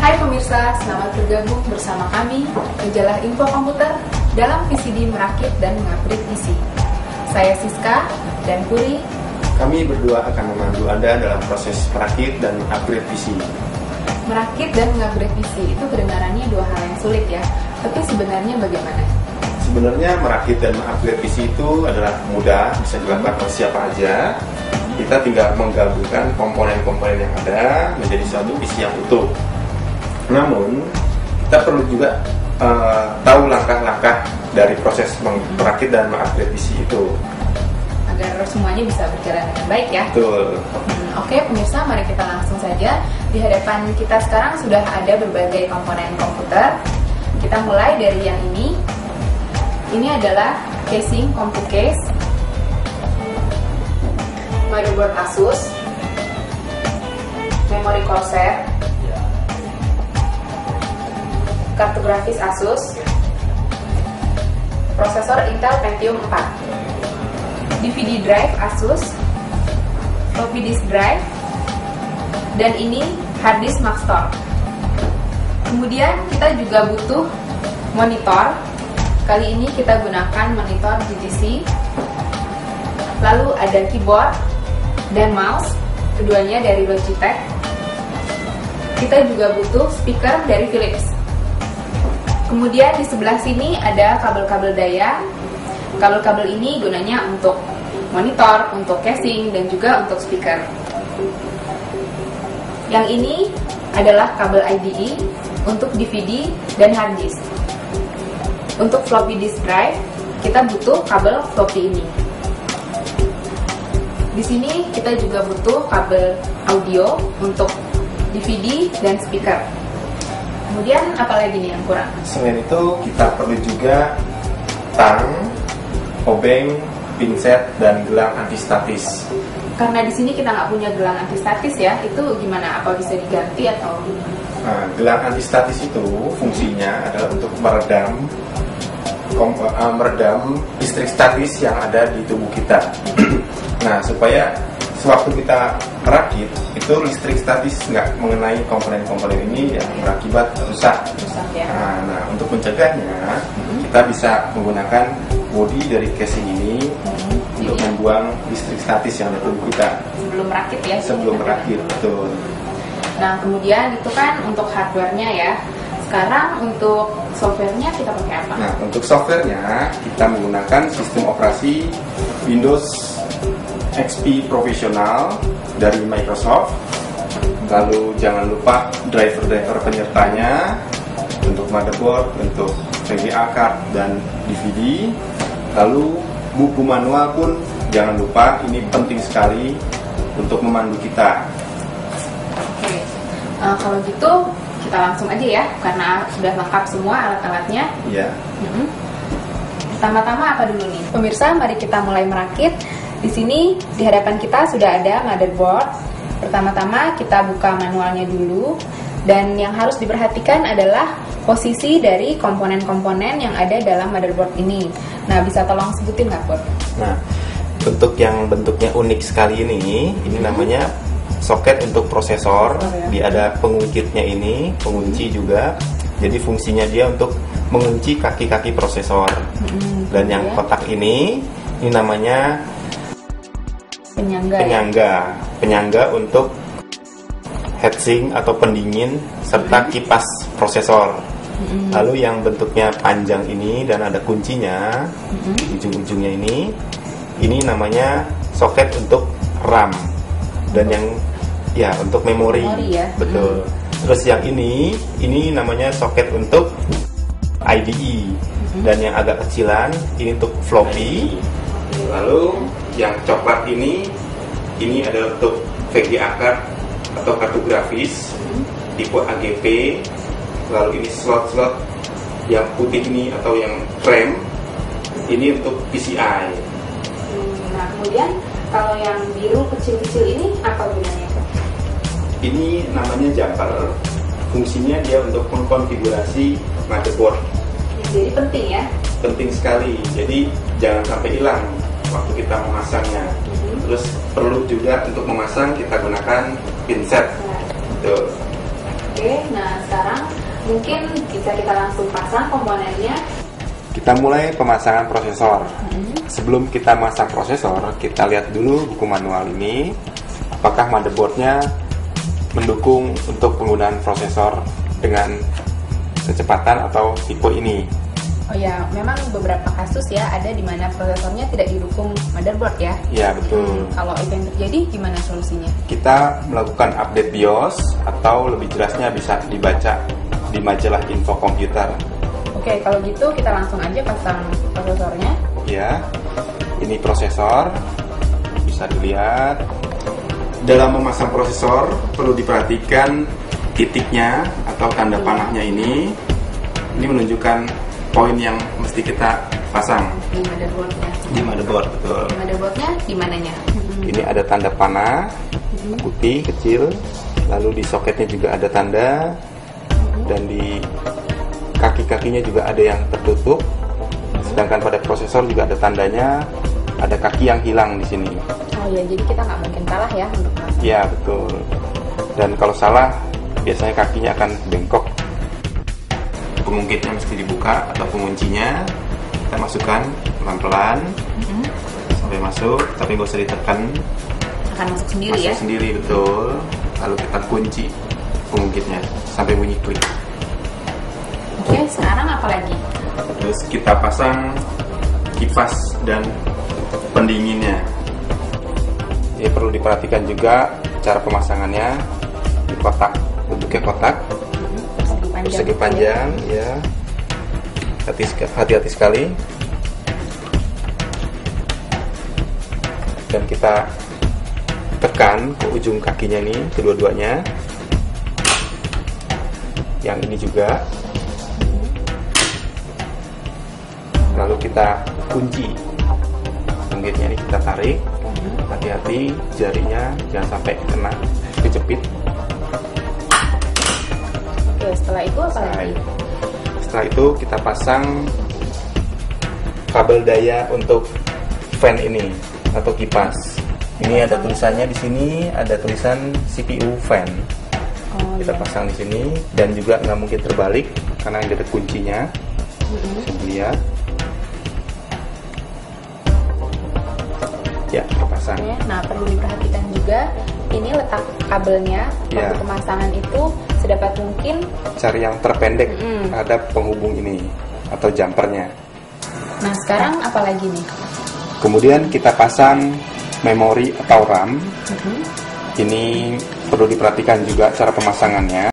Hai pemirsa, selamat bergabung bersama kami Majalah Info Komputer dalam VCD Merakit dan Mengupgrade PC. Saya Siska dan Puri. Kami berdua akan memandu Anda dalam proses merakit dan upgrade PC. Merakit dan mengupgrade PC itu kedengarannya dua hal yang sulit ya, tapi sebenarnya bagaimana? Sebenarnya merakit dan mengupgrade PC itu adalah mudah, bisa dilakukan oleh siapa aja. Kita tinggal menggabungkan komponen-komponen yang ada menjadi suatu PC yang utuh. Namun, kita perlu juga tahu langkah-langkah dari proses merakit dan mengupgrade PC itu, agar semuanya bisa berjalan dengan baik ya. betul. Oke pemirsa, mari kita langsung saja. Di hadapan kita sekarang sudah ada berbagai komponen komputer. Kita mulai dari yang ini. Ini adalah casing CompuCase, motherboard Asus, memori Corsair, kartu grafis Asus, prosesor Intel Pentium 4, DVD drive Asus, floppy disk drive, dan ini hard disk Maxtor. Kemudian kita juga butuh monitor. Kali ini kita gunakan monitor GTC. Lalu ada keyboard dan mouse, keduanya dari Logitech. Kita juga butuh speaker dari Philips. Kemudian di sebelah sini ada kabel-kabel daya. Kabel-kabel ini gunanya untuk monitor, untuk casing, dan juga untuk speaker. Yang ini adalah kabel IDE untuk DVD dan hard disk. Untuk floppy disk drive, kita butuh kabel floppy ini. Di sini kita juga butuh kabel audio untuk DVD dan speaker. Kemudian apalagi nih yang kurang? Selain itu, kita perlu juga tang, obeng, pinset, dan gelang antistatis. Karena di sini kita nggak punya gelang antistatis ya, itu gimana? Apa bisa diganti atau? Nah, gelang antistatis itu fungsinya adalah untuk meredam listrik statis yang ada di tubuh kita. Nah, supaya sewaktu kita merakit, itu listrik statis nggak mengenai komponen-komponen ini yang berakibat rusak. Ya. Nah, untuk mencegahnya, kita bisa menggunakan bodi dari casing ini untuk membuang listrik statis yang ada di tubuh kita. Sebelum merakit ya? Sebelum merakit, betul. Nah, kemudian itu kan untuk hardware-nya ya. Sekarang untuk software-nya kita pakai apa? Nah, untuk software-nya kita menggunakan sistem operasi Windows XP Professional dari Microsoft. Lalu jangan lupa driver-driver penyertanya untuk motherboard, untuk VGA card dan DVD. Lalu buku manual pun jangan lupa, ini penting sekali untuk memandu kita. Oke, kalau gitu kita langsung aja ya, karena sudah lengkap semua alat-alatnya. Iya. Pertama-tama apa dulu nih? Pemirsa, mari kita mulai merakit. Di sini di hadapan kita sudah ada motherboard. Pertama-tama kita buka manualnya dulu. Dan yang harus diperhatikan adalah posisi dari komponen-komponen yang ada dalam motherboard ini. Nah, bisa tolong sebutin nggak, Pur? Nah, bentuknya unik sekali ini namanya soket untuk prosesor. Dia ada pengungkitnya ini, pengunci juga. Jadi fungsinya dia untuk mengunci kaki-kaki prosesor. Dan yang kotak ini namanya penyangga untuk heatsink atau pendingin serta kipas prosesor. Lalu yang bentuknya panjang ini dan ada kuncinya di ujung-ujungnya ini namanya soket untuk RAM, dan yang untuk memori ya? Betul. Terus yang ini namanya soket untuk IDE, dan yang agak kecilan ini untuk floppy. Lalu yang coklat ini adalah untuk VGA card atau kartu grafis tipe AGP. Lalu ini slot-slot yang putih ini atau yang frame ini untuk PCI. Nah, kemudian kalau yang biru kecil-kecil ini apa gunanya? Ini namanya jumper. Fungsinya dia untuk mengkonfigurasi motherboard. Jadi penting ya? Penting sekali. Jadi jangan sampai hilang waktu kita memasangnya. Terus perlu juga untuk memasang kita gunakan pinset. Tuh. Oke, nah sekarang mungkin bisa kita langsung pasang komponennya. Kita mulai pemasangan prosesor. Sebelum kita masang prosesor, kita lihat dulu buku manual ini, apakah motherboardnya mendukung untuk penggunaan prosesor dengan kecepatan atau tipe ini. Oh ya, memang beberapa kasus ya ada di mana prosesornya tidak didukung motherboard ya. Ya, betul. Kalau itu yang terjadi, gimana solusinya? Kita melakukan update BIOS atau lebih jelasnya bisa dibaca di majalah info komputer. Oke, kalau gitu kita langsung aja pasang prosesornya. Ya, ini prosesor, bisa dilihat. Dalam memasang prosesor perlu diperhatikan titiknya atau tanda panahnya ini menunjukkan poin yang mesti kita pasang Di motherboardnya. di motherboard, betul. Di motherboardnya di mananya? Ini ada tanda panah putih kecil, lalu di soketnya juga ada tanda, dan di kaki-kakinya juga ada yang tertutup. Sedangkan pada prosesor juga ada tandanya, ada kaki yang hilang di sini. Oh ya, jadi kita nggak mungkin salah ya untuk pasang. Iya, betul. Dan kalau salah, biasanya kakinya akan bengkok. Pengungkitnya mesti dibuka atau penguncinya kita masukkan pelan-pelan sampai masuk, tapi nggak usah ditekan. Akan masuk sendiri Masuk ya? sendiri, betul. Lalu kita kunci pengungkitnya sampai bunyi klik. Oke, sekarang apa lagi? Terus kita pasang kipas dan pendinginnya. Ini perlu diperhatikan juga cara pemasangannya. Di kotak, bentuknya kotak, persegi panjang, ya. Hati-hati sekali. Dan kita tekan ke ujung kakinya nih, kedua-duanya. Yang ini juga. Lalu kita kunci penggitnya ini, kita tarik. Hati-hati jarinya jangan sampai kena kejepit. Oke, setelah itu apa lagi? Setelah itu kita pasang kabel daya untuk fan ini atau kipas. Ini ada tulisannya di sini, ada tulisan CPU fan. Oh, Kita iya. pasang di sini, dan juga nggak mungkin terbalik karena ada kuncinya. Bisa dilihat. Ya, terpasang. Oke, nah perlu diperhatikan juga ini letak kabelnya Ya. waktu pemasangan itu sedapat mungkin. Cari yang terpendek terhadap penghubung ini atau jumpernya. Nah sekarang apa lagi nih? Kemudian kita pasang memori atau RAM. Ini perlu diperhatikan juga cara pemasangannya.